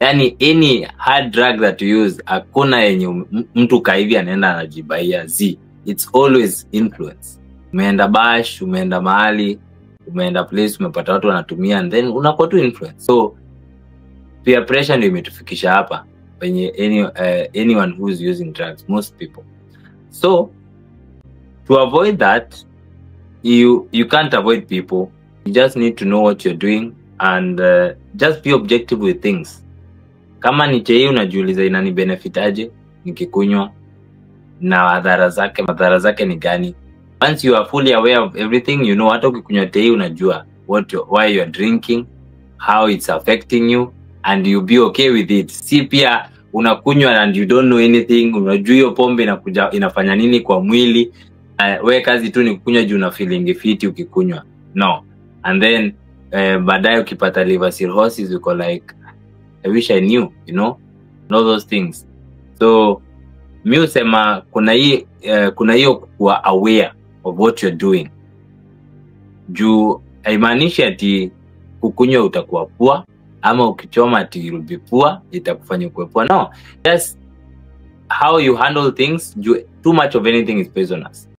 Yani any hard drug that you use, hakuna yenye mtu kaivi anaenda anajibaia z. It's always influence. Umeenda bash, umeenda mahali, umeenda place, umepata watu wanatumia, and then unakuwa tu influence. So peer pressure ndio imetufikisha hapa penye anyone who's using drugs, most people. So to avoid that, you can't avoid people. You just need to know what you're doing and just be objective with things. Kama ni chai unajiuliza inani benefit aje nikikunywa, na madhara zake ni gani. Once you are fully aware of everything, you know hata ukikunywa chai unajua why you are drinking, how it's affecting you, and you be okay with it. Si pia unakunywa and you don't know anything, unajua hiyo pombe inafanya nini kwa mwili, wewe kazi tu ni kukunywa juu una feeling fit ukikunywa. No. And then baadaye ukipata liver cirrhosis uko like, I wish I knew, you know, all those things. So mimi husema kuna hiyo kuwa aware of what you're doing. Juu haimaanishi ati kukunywa utakuwa poa, ama ukichoma ati you'll be poor, itakufanya kuwa poa. No, just how you handle things. Too much of anything is poisonous.